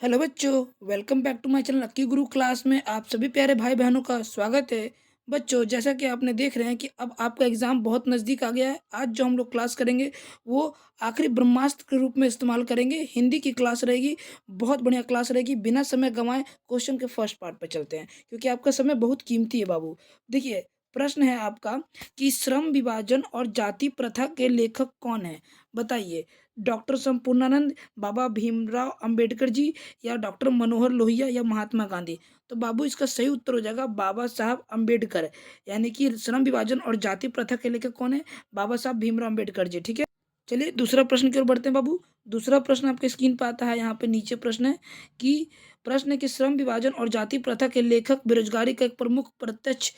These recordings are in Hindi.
हेलो बच्चों, welcome back to my channel lucky Guru class में आप सभी प्यारे भाई बहनों का स्वागत है। बच्चों, जैसा कि आपने देख रहे हैं कि अब आपका एग्ज़ाम बहुत नज़दीक आ गया है। आज जो हम लोग क्लास करेंगे वो आखिरी ब्रह्मास्त्र के रूप में इस्तेमाल करेंगे। हिंदी की क्लास रहेगी, बहुत बढ़िया क्लास रहेगी। बिना समय गंवाए क्वेश्चन के फर्स्ट पार्ट पर चलते हैं, क्योंकि आपका समय बहुत कीमती है बाबू। देखिए, प्रश्न है आपका कि श्रम विभाजन और जाति प्रथा के लेखक कौन है? बताइए। डॉक्टर संपूर्णानंद, बाबा भीमराव अंबेडकर जी, या डॉक्टर मनोहर लोहिया, या महात्मा गांधी। तो बाबू इसका सही उत्तर हो जाएगा बाबा साहब अंबेडकर। यानी कि श्रम विभाजन और जाति प्रथा के लेखक कौन है? बाबा साहब भीमराव अंबेडकर जी। ठीक है, चलिए दूसरा प्रश्न की ओर बढ़ते हैं बाबू। दूसरा प्रश्न आपके स्क्रीन पर आता है, यहाँ पे नीचे प्रश्न है कि श्रम विभाजन और जाति प्रथा के लेखक बेरोजगारी का एक प्रमुख प्रत्यक्ष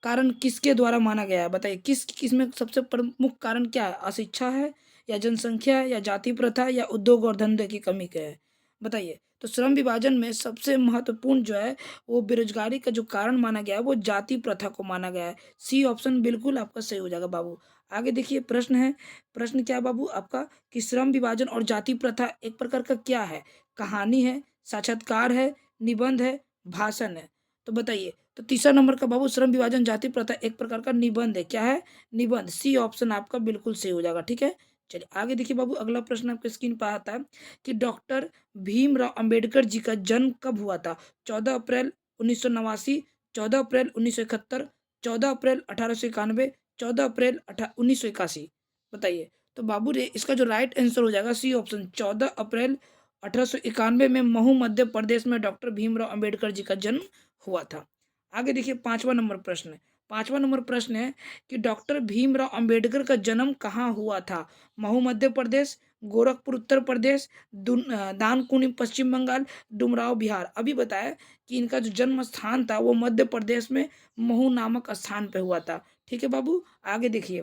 कारण किसके द्वारा माना गया है? बताइए, किसमें सबसे प्रमुख कारण क्या है? अशिक्षा है, या जनसंख्या है, या जाति प्रथा, या उद्योग और धंधे की कमी का है? बताइए। तो श्रम विभाजन में सबसे महत्वपूर्ण जो है वो बेरोजगारी का जो कारण माना गया है वो जाति प्रथा को माना गया है। सी ऑप्शन बिल्कुल आपका सही हो जाएगा बाबू। आगे देखिए, प्रश्न है। प्रश्न क्या है बाबू आपका कि श्रम विभाजन और जाति प्रथा एक प्रकार का क्या है? कहानी है, साक्षात्कार है, निबंध है, भाषण है? तो बताइए। तो तीसरा नंबर का बाबू श्रम विभाजन जाति प्रथा एक प्रकार का निबंध है। क्या है? निबंध। सी ऑप्शन आपका बिल्कुल सही हो जाएगा। ठीक है, चलिए आगे देखिए बाबू। अगला प्रश्न आपके स्क्रीन पर आता है कि डॉक्टर भीमराव अंबेडकर जी का जन्म कब हुआ था? 14 अप्रैल 1989, 14 अप्रैल 1971, 14 अप्रैल 1891, 14 अप्रैल 1981। बताइए। तो बाबू रे इसका जो राइट आंसर हो जाएगा सी ऑप्शन, 14 अप्रैल 1891 में महू मध्य प्रदेश में डॉक्टर भीमराव अंबेडकर जी का जन्म हुआ था। आगे देखिए, पांचवा नंबर प्रश्न है। पांचवा नंबर प्रश्न है कि डॉक्टर भीमराव अंबेडकर का जन्म कहाँ हुआ था? महू मध्य प्रदेश, गोरखपुर उत्तर प्रदेश, दानकुनी पश्चिम बंगाल, डुमराव बिहार। अभी बताया कि इनका जो जन्म स्थान था वो मध्य प्रदेश में महू नामक स्थान पे हुआ था। ठीक है बाबू, आगे देखिए।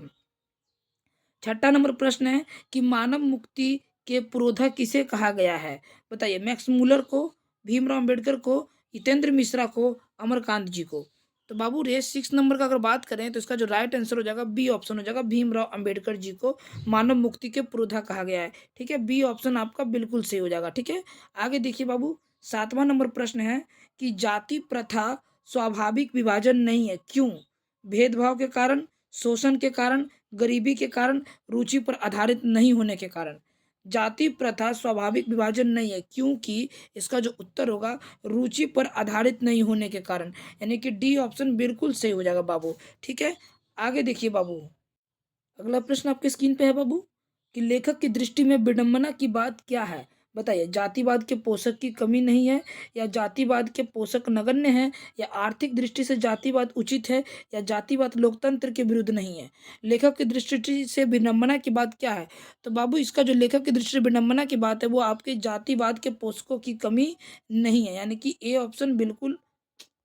छठा नंबर प्रश्न है कि मानव मुक्ति के पुरोधा किसे कहा गया है? बताइए। मैक्स मूलर को, भीमराव अंबेडकर को, हितेंद्र मिश्रा को, अमरकांत जी को? तो बाबू रेस 6 नंबर का अगर बात करें तो इसका जो राइट आंसर हो जाएगा बी ऑप्शन हो जाएगा, भीमराव अंबेडकर जी को मानव मुक्ति के पुरोधा कहा गया है। ठीक है, बी ऑप्शन आपका बिल्कुल सही हो जाएगा। ठीक है, आगे देखिए बाबू। 7वां नंबर प्रश्न है कि जाति प्रथा स्वाभाविक विभाजन नहीं है, क्यों? भेदभाव के कारण, शोषण के कारण, गरीबी के कारण, रुचि पर आधारित नहीं होने के कारण। जाति प्रथा स्वाभाविक विभाजन नहीं है क्योंकि इसका जो उत्तर होगा रुचि पर आधारित नहीं होने के कारण। यानी कि डी ऑप्शन बिल्कुल सही हो जाएगा बाबू। ठीक है, आगे देखिए बाबू। अगला प्रश्न आपके स्क्रीन पे है बाबू कि लेखक की दृष्टि में विडंबना की बात क्या है? बताइए। जातिवाद के पोषक की कमी नहीं है, या जातिवाद के पोषक नगण्य हैं, या आर्थिक दृष्टि से जातिवाद उचित है, या जातिवाद लोकतंत्र के विरुद्ध नहीं है? लेखक की दृष्टि से विडंबना की बात क्या है? तो बाबू इसका जो लेखक की दृष्टि से विडंबना की बात है वो आपके जातिवाद के पोषकों की कमी नहीं है। यानी कि ए ऑप्शन बिल्कुल।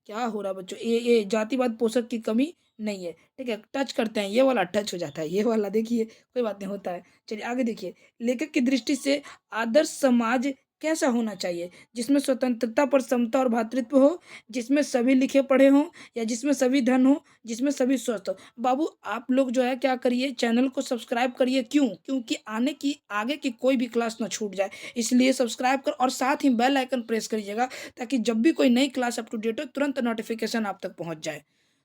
क्या हो रहा है बच्चों? ये जातिवाद पोषक की कमी नहीं है। ठीक है, टच करते हैं, ये वाला टच हो जाता है, ये वाला देखिए, कोई बात नहीं, होता है। चलिए आगे देखिए। लेखक की दृष्टि से आदर्श समाज कैसा होना चाहिए? जिसमें स्वतंत्रता पर समता और भ्रातृत्व हो, जिसमें सभी लिखे पढ़े हों, या जिसमें सभी धन हो, जिसमें सभी स्वस्थ हो? बाबू आप लोग जो है क्या करिए, चैनल को सब्सक्राइब करिए। क्यों? क्योंकि आगे की कोई भी क्लास ना छूट जाए, इसलिए सब्सक्राइब कर और साथ ही बेल आइकन प्रेस करिएगा, ताकि जब भी कोई नई क्लास अप टू डेट हो तुरंत नोटिफिकेशन आप तक पहुंच जाए।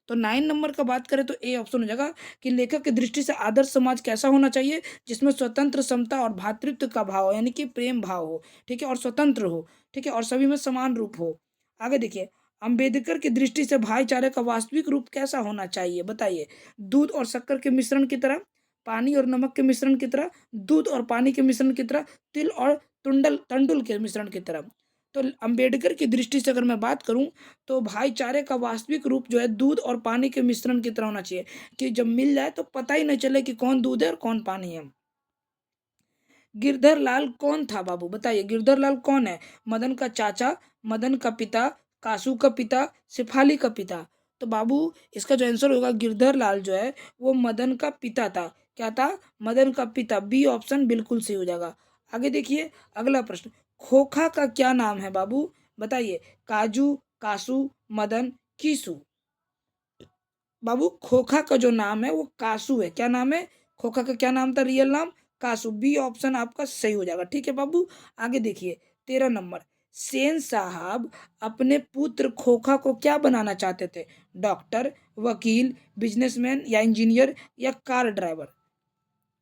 तो 9 नंबर का बात करें तो ए ऑप्शन हो जाएगा कि लेखक की दृष्टि से आदर्श समाज कैसा होना चाहिए? जिसमें स्वतंत्र, समता और भ्रातृत्व का भाव हो, यानी कि प्रेम भाव हो। ठीक है, और स्वतंत्र हो। ठीक है, और सभी में समान रूप हो। आगे देखिए। अंबेडकर की दृष्टि से भाईचारे का वास्तविक रूप कैसा होना चाहिए? बताइए। दूध और शक्कर के मिश्रण की तरह, पानी और नमक के मिश्रण की तरह, दूध और पानी के मिश्रण की तरह, तिल और तंडुल के मिश्रण की तरह। तो अंबेडकर की दृष्टि से अगर मैं बात करूं तो भाईचारे का वास्तविक रूप जो है दूध और पानी के मिश्रण की तरह होना चाहिए, कि जब मिल जाए तो पता ही नहीं चले कि कौन दूध है और कौन पानी है। गिरधर लाल कौन था बाबू? बताइए। गिरधर लाल कौन है? मदन का चाचा, मदन का पिता, कासू का पिता, सिपाली का पिता? तो बाबू इसका जो आंसर होगा गिरधर लाल जो है वो मदन का पिता था। क्या था? मदन का पिता। बी ऑप्शन बिल्कुल सही हो जाएगा। आगे देखिए। अगला प्रश्न। खोखा का क्या नाम है बाबू? बताइए। काजू, कासू, मदन, कीसू? बाबू खोखा का जो नाम है वो कासू है। क्या नाम है? खोखा का क्या नाम था रियल नाम? कासू। बी ऑप्शन आपका सही हो जाएगा। ठीक है बाबू, आगे देखिए। 13 नंबर। सेन साहब अपने पुत्र खोखा को क्या बनाना चाहते थे? डॉक्टर, वकील, बिजनेसमैन या इंजीनियर या कार ड्राइवर?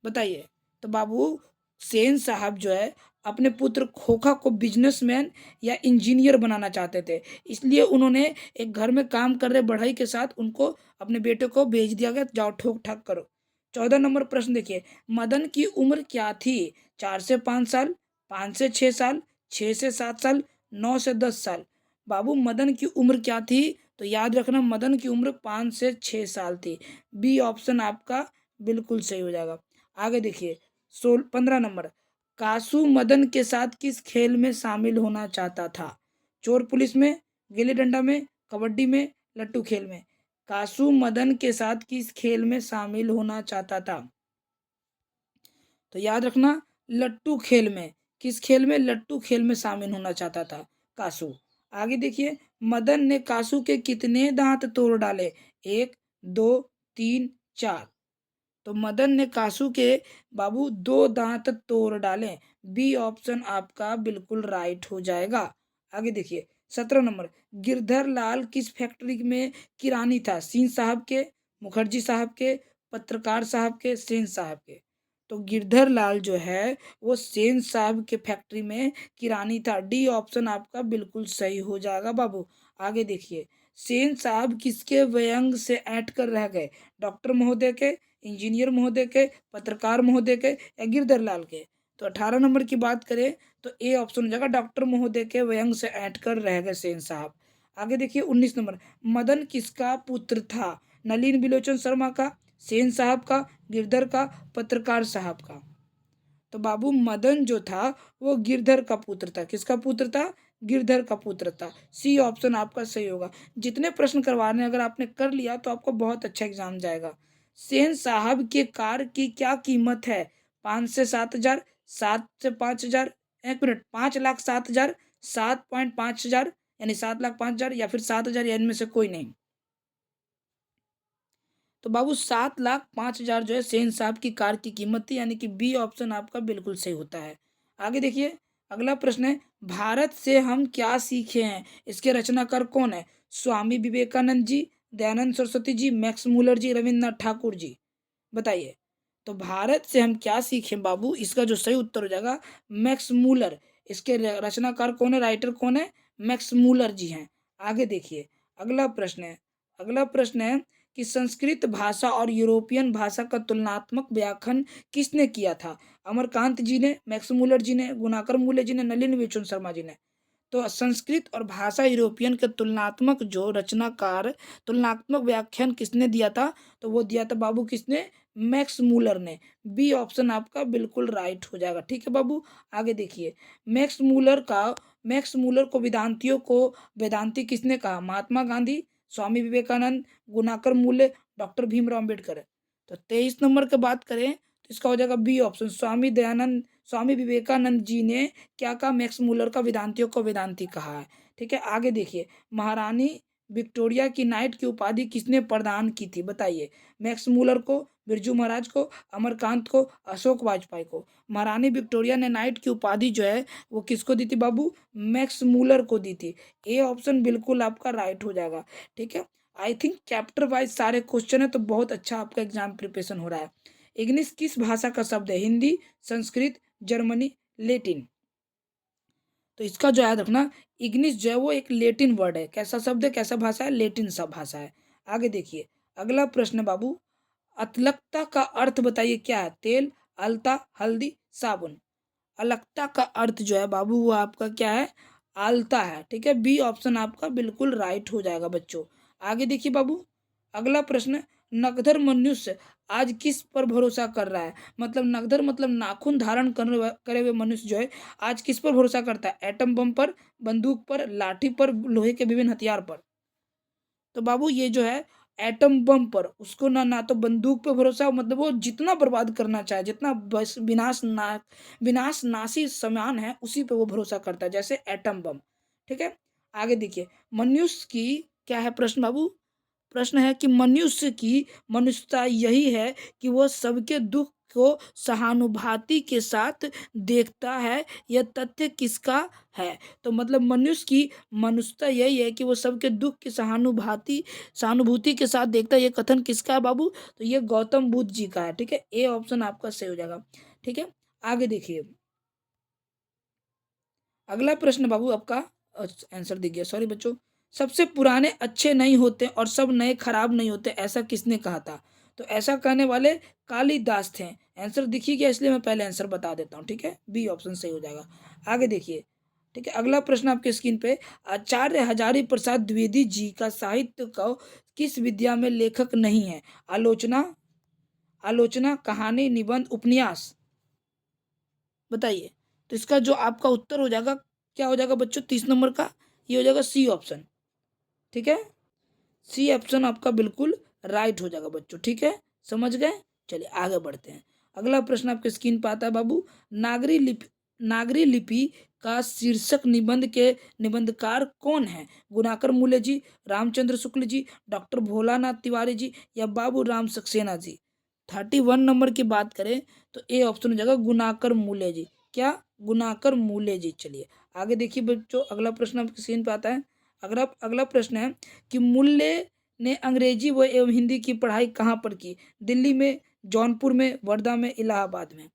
बताइए। तो बाबू सेन साहब जो है अपने पुत्र खोखा को बिजनेसमैन या इंजीनियर बनाना चाहते थे, इसलिए उन्होंने एक घर में काम कर रहे बढ़ई के साथ उनको अपने बेटे को भेज दिया गया, जाओ ठोक ठाक करो। 14 नंबर प्रश्न देखिए, मदन की उम्र क्या थी? 4 से 5 साल, 5 से 6 साल, 6 से 7 साल, 9 से 10 साल? बाबू मदन की उम्र क्या थी? तो याद रखना मदन की उम्र 5 से 6 साल थी। बी ऑप्शन आपका बिल्कुल सही हो जाएगा। आगे देखिए 15 नंबर, कासू मदन के साथ किस खेल में शामिल होना चाहता था? चोर पुलिस में, गिल्ली डंडा में, कबड्डी में, लट्टू खेल में? कासू मदन के साथ किस खेल में शामिल होना चाहता था? तो याद रखना लट्टू खेल में। किस खेल में? लट्टू खेल में शामिल होना चाहता था कासू। आगे देखिए, मदन ने कासू के कितने दांत तोड़ डाले? 1, 2, 3, 4? तो मदन ने कासू के बाबू 2 दांत तोड़ डाले। बी ऑप्शन आपका बिल्कुल राइट हो जाएगा। आगे देखिए 17 नंबर, गिरधर लाल किस फैक्ट्री में किरानी था? सिंह साहब के, मुखर्जी साहब के, पत्रकार साहब के, सेन साहब के? तो गिरधर लाल जो है वो सेन साहब के फैक्ट्री में किरानी था। डी ऑप्शन आपका बिल्कुल सही हो जाएगा बाबू। आगे देखिए, सेन साहब किसके व्यंग से ऐंठ कर रह गए? डॉक्टर महोदय के, इंजीनियर महोदय के, पत्रकार महोदय के या गिरधर लाल के? तो 18 नंबर की बात करें तो ए ऑप्शन हो जाएगा, डॉक्टर महोदय के व्यंग से ऐंठ कर रह गए सेन साहब। आगे देखिए 19 नंबर, मदन किसका पुत्र था? नलिन बिलोचन शर्मा का, सेन साहब का, गिरधर का, पत्रकार साहब का? तो बाबू मदन जो था वो गिरधर का पुत्र था। किसका पुत्र था? गिरधर का पुत्र था। सी ऑप्शन आपका सही होगा। जितने प्रश्न करवाने अगर आपने कर लिया तो आपको बहुत अच्छा एग्जाम जाएगा। सेन साहब के कार की क्या कीमत है? 5 से 7 हजार, 7 से 5 हजार, 1 मिनट, 5 लाख 7 हजार, 7.5 हजार, यानी 7 लाख 5 हजार, या फिर 7 हजार, या इनमें से कोई नहीं? तो बाबू 7 लाख 5 हजार जो है सेन साहब की कार की कीमत थी, यानी कि बी ऑप्शन आपका बिल्कुल सही होता है। आगे देखिए अगला प्रश्न है, भारत से हम क्या सीखे हैं? इसके रचनाकार कौन है? स्वामी विवेकानंद जी, दयानंद सरस्वती जी, मैक्स मूलर जी, रविन्द्रनाथ ठाकुर जी? बताइए। तो भारत से हम क्या सीखें बाबू, इसका जो सही उत्तर हो जाएगा मैक्स मूलर। इसके रचनाकार कौन है, राइटर कौन है? मैक्स मूलर जी हैं। आगे देखिए अगला प्रश्न है, अगला प्रश्न है कि संस्कृत भाषा और यूरोपियन भाषा का तुलनात्मक व्याख्यान किसने किया था? अमरकांत जी ने, मैक्स मूलर जी ने, गुणाकर मूल्य जी ने, नलिन विचुन शर्मा जी ने? तो संस्कृत और भाषा यूरोपियन के तुलनात्मक जो रचनाकार तुलनात्मक व्याख्यान किसने दिया था? तो वो दिया था बाबू किसने? मैक्स मूलर ने। बी ऑप्शन आपका बिल्कुल राइट हो जाएगा। ठीक है बाबू। आगे देखिए, मैक्स मूलर को वेदांती किसने कहा? महात्मा गांधी, स्वामी विवेकानंद, गुणाकर मूल्य, डॉक्टर भीमराव अम्बेडकर? तो 23 नंबर की बात करें तो इसका हो जाएगा बी ऑप्शन, स्वामी विवेकानंद जी ने क्या कहा? मैक्स मूलर का वेदांतियों को वेदांती कहा है। ठीक है। आगे देखिए, महारानी विक्टोरिया की नाइट की उपाधि किसने प्रदान की थी? बताइए। मैक्स मूलर को, बिरजू महाराज को, अमरकांत को, अशोक वाजपेयी को? महारानी विक्टोरिया ने नाइट की उपाधि जो है वो किसको दी थी बाबू? मैक्स मूलर को दी थी। ए ऑप्शन बिल्कुल आपका राइट हो जाएगा। ठीक है। आई थिंक चैप्टर वाइज सारे क्वेश्चन है तो बहुत अच्छा आपका एग्जाम प्रिपरेशन हो रहा है। इग्निस किस भाषा का शब्द है? Hindi, Sanskrit, Germany, Latin? तो इसका जो याद रखना, इग्निस जो है वो एक लेटिन वर्ड है। कैसा शब्द है, कैसा भाषा है? लेटिन सब भाषा है। आगे देखिए अगला प्रश्न है बाबू, अतलक्ता का अर्थ बताइए क्या है? तेल, अलता, हल्दी, साबुन? अलक्ता का अर्थ जो है बाबू वो आपका क्या है? आलता है। ठीक है। बी ऑप्शन आपका बिल्कुल राइट हो जाएगा बच्चों। आगे देखिए बाबू अगला प्रश्न, नगधर मनुष्य आज किस पर भरोसा कर रहा है? मतलब नगधर मतलब नाखून धारण करे हुए मनुष्य जो है आज किस पर भरोसा करता है? एटम बम पर, बंदूक पर, लाठी पर, लोहे के विभिन्न हथियार पर? तो बाबू ये जो है एटम बम पर, उसको ना ना तो बंदूक पे भरोसा, मतलब वो जितना बर्बाद करना चाहे, जितना बस विनाशनाशी सामान है उसी पे वो भरोसा करता है, जैसे एटम बम। ठीक है। आगे देखिए, मनुष्य की क्या है प्रश्न बाबू? प्रश्न है कि मनुष्य की मनुष्यता यही है कि वो सबके दुख को सहानुभूति के साथ देखता है, यह तथ्य किसका है? तो मतलब मनुष्य की मनुष्यता यही है कि वो सबके दुख की सहानुभूति के साथ देखता है। ये कथन किसका है बाबू? तो ये गौतम बुद्ध जी का है। ठीक है, ए ऑप्शन आपका सही हो जाएगा। ठीक है, आगे देखिए अगला प्रश्न बाबू आपका आंसर दिख गया, सॉरी बच्चों। सबसे पुराने अच्छे नहीं होते और सब नए खराब नहीं होते, ऐसा किसने कहा था? तो ऐसा कहने वाले कालिदास थे। आंसर दिखी गया, इसलिए मैं पहले आंसर बता देता हूँ। ठीक है, बी ऑप्शन सही हो जाएगा। आगे देखिए। ठीक है, अगला प्रश्न आपके स्क्रीन पे, आचार्य हजारी प्रसाद द्विवेदी जी का साहित्य का किस विद्या में लेखक नहीं है? आलोचना, आलोचना, कहानी, निबंध, उपन्यास, बताइए। तो इसका जो आपका उत्तर हो जाएगा, क्या हो जाएगा बच्चों? 30 नंबर का ये हो जाएगा सी ऑप्शन। ठीक है, सी ऑप्शन आपका बिल्कुल राइट हो जाएगा बच्चों। ठीक है, समझ गए? चलिए आगे बढ़ते हैं। अगला प्रश्न आपके स्क्रीन पर आता है बाबू, नागरी लिपि का शीर्षक निबंध के निबंधकार कौन है? गुणाकर मूल्य जी, रामचंद्र शुक्ल जी, डॉक्टर भोलानाथ तिवारी जी, या बाबू राम सक्सेना जी? 31 नंबर की बात करें तो ए ऑप्शन हो जाएगा गुणाकर मूल्य जी। क्या? गुणाकर मूल्य जी। चलिए आगे देखिए बच्चों, अगला प्रश्न आपकी स्क्रीन पे आता है। अगला प्रश्न है कि मूल्य ने अंग्रेजी व एवं हिंदी की पढ़ाई कहाँ पर की? दिल्ली में, जौनपुर में, वर्धा में, इलाहाबाद में?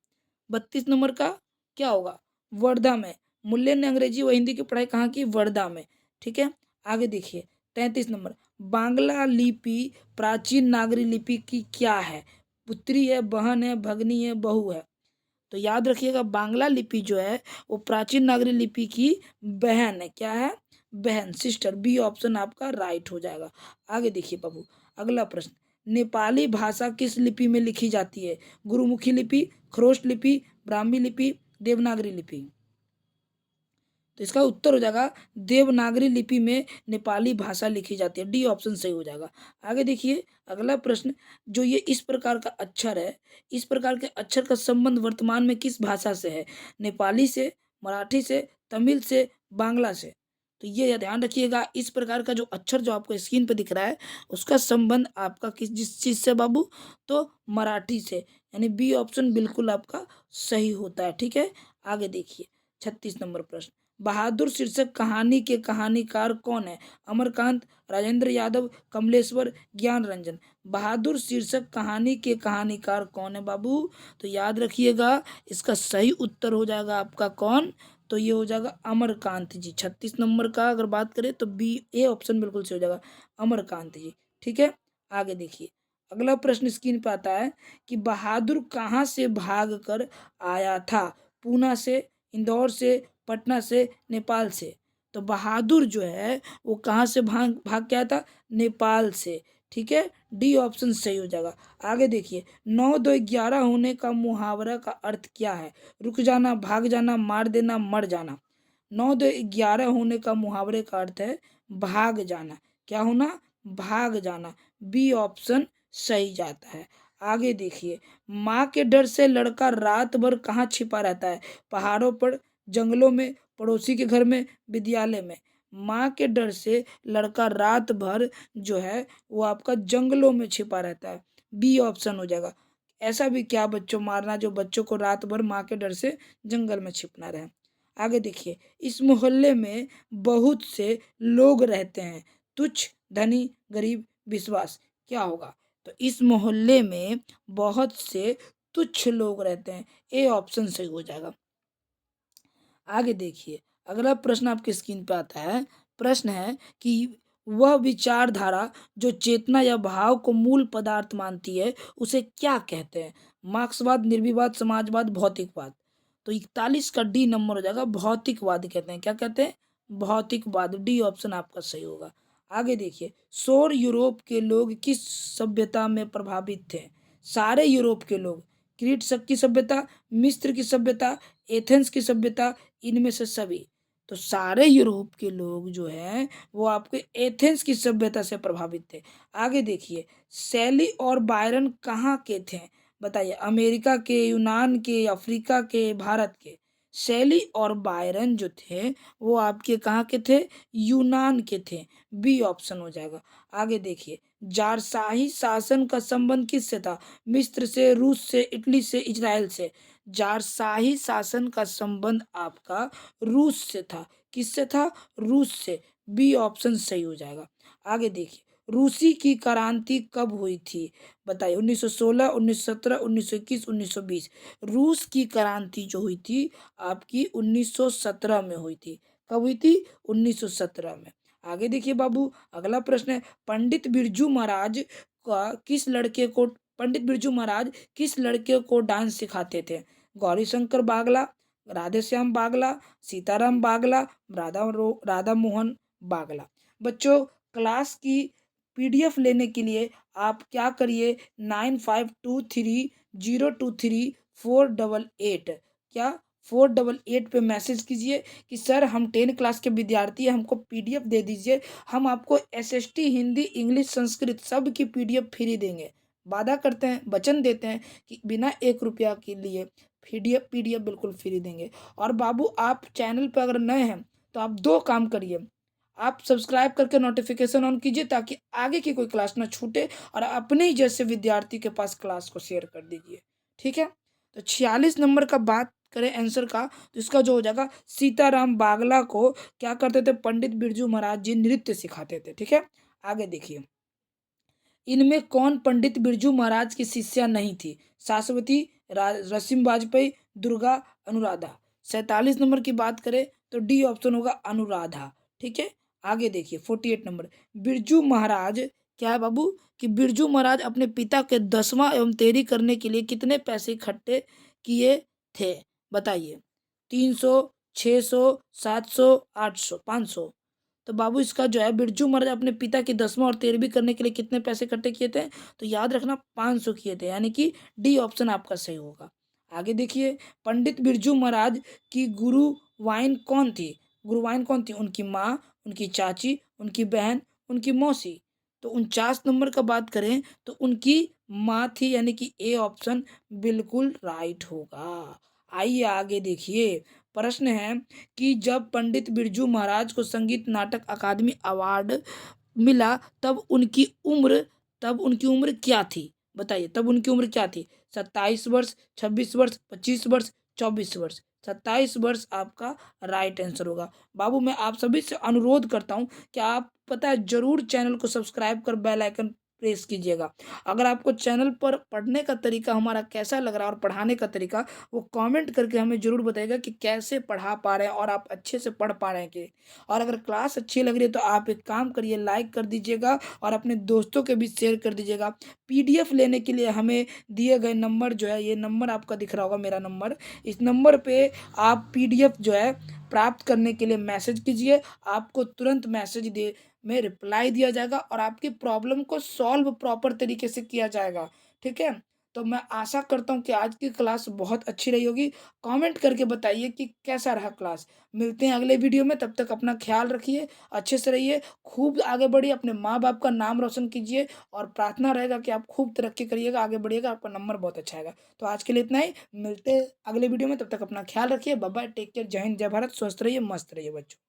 32 नंबर का क्या होगा? वर्धा में। मूल्य ने अंग्रेजी व हिंदी की पढ़ाई कहाँ की? वर्धा में। ठीक है, आगे देखिए 33 नंबर, बांग्ला लिपि प्राचीन नागरी लिपि की क्या है? पुत्री है, बहन है, भगनी है, बहू है? तो याद रखिएगा, बांग्ला लिपि जो है वो प्राचीन नागरी लिपि की बहन है। क्या है? बहन, सिस्टर। बी ऑप्शन आपका राइट हो जाएगा। आगे देखिए बाबू, अगला प्रश्न, नेपाली भाषा किस लिपि में लिखी जाती है? गुरुमुखी लिपि, खरोष्ट लिपि, ब्राह्मी लिपि, देवनागरी लिपि? तो इसका उत्तर हो जाएगा देवनागरी लिपि में नेपाली भाषा लिखी जाती है। डी ऑप्शन सही हो जाएगा। आगे देखिए अगला प्रश्न, जो ये इस प्रकार का अक्षर है, इस प्रकार के अक्षर का संबंध वर्तमान में किस भाषा से है? नेपाली से, मराठी से, तमिल से, बांग्ला से? तो ये ध्यान रखिएगा, इस प्रकार का जो अक्षर जो आपको स्क्रीन पर दिख रहा है उसका संबंध आपका जिस चीज़ से बाबू? तो मराठी से, यानी बी ऑप्शन बिल्कुल आपका सही होता है। ठीक है, आगे देखिए 36 नंबर प्रश्न, बहादुर शीर्षक कहानी के कहानीकार कौन है? अमरकांत, राजेंद्र यादव, कमलेश्वर, ज्ञान रंजन? बहादुर शीर्षक कहानी के कहानीकार कौन है बाबू? तो याद रखिएगा, इसका सही उत्तर हो जाएगा आपका कौन? तो ये हो जाएगा अमरकांत जी। 36 नंबर का अगर बात करें तो बी, ए ऑप्शन बिल्कुल सही हो जाएगा, अमरकांत जी। ठीक है, आगे देखिए अगला प्रश्न स्क्रीन पर आता है कि बहादुर कहाँ से भाग कर आया था? पूना से, इंदौर से, पटना से, नेपाल से? तो बहादुर जो है वो कहाँ से भाग भाग के आया था? नेपाल से। ठीक है, डी ऑप्शन सही हो जाएगा। आगे देखिए 9 2 11 होने का मुहावरा का अर्थ क्या है? रुक जाना, भाग जाना, मार देना, मर जाना? 9 2 11 होने का मुहावरे का अर्थ है भाग जाना। क्या होना? भाग जाना। बी ऑप्शन सही जाता है। आगे देखिए, माँ के डर से लड़का रात भर कहाँ छिपा रहता है? पहाड़ों पर, जंगलों में, पड़ोसी के घर में, विद्यालय में? माँ के डर से लड़का रात भर जो है वो आपका जंगलों में छिपा रहता है। बी ऑप्शन हो जाएगा। ऐसा भी क्या बच्चों मारना जो बच्चों को रात भर माँ के डर से जंगल में छिपना रहे? आगे देखिए, इस मोहल्ले में बहुत से लोग रहते हैं, तुच्छ, धनी, गरीब, विश्वास? क्या होगा? तो इस मोहल्ले में बहुत से तुच्छ लोग रहते हैं। ए ऑप्शन सही हो जाएगा। आगे देखिए अगला प्रश्न आपकी स्क्रीन पे आता है। प्रश्न है कि वह विचारधारा जो चेतना या भाव को मूल पदार्थ मानती है उसे क्या कहते हैं? मार्क्सवाद, निर्विवाद, समाजवाद, भौतिकवाद? तो 41 का डी नंबर हो जाएगा, भौतिकवाद कहते हैं। क्या कहते हैं? भौतिकवाद। डी ऑप्शन आपका सही होगा। आगे देखिए, शोर यूरोप के लोग किस सभ्यता में प्रभावित थे? सारे यूरोप के लोग, क्रीट शक की सभ्यता, मिस्र की सभ्यता, एथेंस की सभ्यता, इनमें से सभी? तो सारे यूरोप के लोग जो हैं वो आपके एथेंस की सभ्यता से प्रभावित थे। आगे देखिए, शैली और बायरन कहाँ के थे? बताइए, अमेरिका के, यूनान के, अफ्रीका के, भारत के? शैली और बायरन जो थे वो आपके कहाँ के थे, यूनान के थे। बी ऑप्शन हो जाएगा। आगे देखिए, जारशाही शासन का संबंध किससे था, मिस्र से, रूस से, इटली से, इजराइल से। जारशाही शासन का संबंध आपका रूस से था। किससे था, रूस से। बी ऑप्शन सही हो जाएगा। आगे देखिए, रूसी की क्रांति कब हुई थी, बताइए। 1916, 1917, 1921, 1920। रूस की क्रांति जो हुई थी आपकी 1917 में हुई थी। कब हुई थी, 1917 में। आगे देखिए बाबू, अगला प्रश्न है, पंडित बिरजू महाराज किस लड़के को डांस सिखाते थे। गौरी शंकर बागला, राधेश्याम बागला, सीताराम बागला, राधा मोहन बागला। बच्चों, क्लास की पीडीएफ लेने के लिए आप क्या करिए, 9523023488, क्या 488 पे मैसेज कीजिए कि सर हम 10 क्लास के विद्यार्थी हैं, हमको पीडीएफ दे दीजिए। हम आपको एसएसटी हिंदी, इंग्लिश, संस्कृत सब की पीडीएफ फ्री देंगे। वादा करते हैं, वचन देते हैं कि बिना 1 रुपया के लिए पीडीएफ बिल्कुल फ्री देंगे। और बाबू, आप चैनल पर अगर नए हैं तो आप 2 काम करिए, आप सब्सक्राइब करके नोटिफिकेशन ऑन कीजिए ताकि आगे की कोई क्लास ना छूटे, और अपने ही जैसे विद्यार्थी के पास क्लास को शेयर कर दीजिए। ठीक है, तो 46 नंबर का बात करें आंसर का, तो इसका जो हो जाएगा, सीताराम बागला को क्या करते थे, पंडित बिरजू महाराज जी नृत्य सिखाते थे। ठीक है, आगे देखिए, इनमें कौन पंडित बिरजू महाराज की शिष्या नहीं थी, शाश्वती, रसीम वाजपेयी, दुर्गा, अनुराधा। 47 नंबर की बात करें तो डी ऑप्शन होगा, अनुराधा। ठीक है, आगे देखिए 48 नंबर, बिरजू महाराज, क्या है बाबू, कि बिरजू महाराज अपने पिता के 10वां एवं तेरी करने के लिए कितने पैसे इकट्ठे किए थे, बताइए। 300, 600, 700, 800, 500। तो बाबू, इसका जो है, बिरजू महाराज अपने पिता की 10वां और 13वीं करने के लिए कितने पैसे इकट्ठे किए थे, तो याद रखना 500 किए थे, यानी कि डी ऑप्शन आपका सही होगा। आगे देखिए, पंडित बिरजू महाराज की गुरुवाइन कौन थी, गुरुवाइन कौन थी, उनकी माँ, उनकी चाची, उनकी बहन, उनकी मौसी। तो 49 नंबर का बात करें तो उनकी माँ थी, यानी कि ए ऑप्शन बिल्कुल राइट होगा। आइए आगे देखिए, प्रश्न है कि जब पंडित बिरजू महाराज को संगीत नाटक अकादमी अवार्ड मिला तब उनकी उम्र क्या थी, बताइए। तब उनकी उम्र क्या थी, 27 वर्ष, 26 वर्ष, 25 वर्ष, 24 वर्ष। 27 वर्ष आपका राइट आंसर होगा। बाबू, मैं आप सभी से अनुरोध करता हूँ कि आप पता है जरूर चैनल को सब्सक्राइब कर बेल आइकन प्रेस कीजिएगा। अगर आपको चैनल पर पढ़ने का तरीका हमारा कैसा लग रहा है और पढ़ाने का तरीका, वो कमेंट करके हमें ज़रूर बताइएगा कि कैसे पढ़ा पा रहे हैं और आप अच्छे से पढ़ पा रहे हैं कि। और अगर क्लास अच्छी लग रही है तो आप एक काम करिए, लाइक कर दीजिएगा और अपने दोस्तों के बीच शेयर कर दीजिएगा। पीडीएफ लेने के लिए हमें दिए गए नंबर जो है, ये नंबर आपका दिख रहा होगा, मेरा नंबर, इस नंबर पे आप पीडीएफ जो है प्राप्त करने के लिए मैसेज कीजिए। आपको तुरंत मैसेज दे में रिप्लाई दिया जाएगा और आपकी प्रॉब्लम को सॉल्व प्रॉपर तरीके से किया जाएगा। ठीक है, तो मैं आशा करता हूँ कि आज की क्लास बहुत अच्छी रही होगी। कमेंट करके बताइए कि कैसा रहा क्लास। मिलते हैं अगले वीडियो में, तब तक अपना ख्याल रखिए, अच्छे से रहिए, खूब आगे बढ़िए, अपने माँ बाप का नाम रोशन कीजिए और प्रार्थना रहेगा कि आप खूब तरक्की करिएगा, आगे बढ़िएगा, आपका नंबर बहुत अच्छा आएगा। तो आज के लिए इतना ही, मिलते हैं अगले वीडियो में, तब तक अपना ख्याल रखिए। बाय बाय, टेक केयर, जय हिंद, जय भारत, स्वस्थ रहिए, मस्त रहिए बच्चों।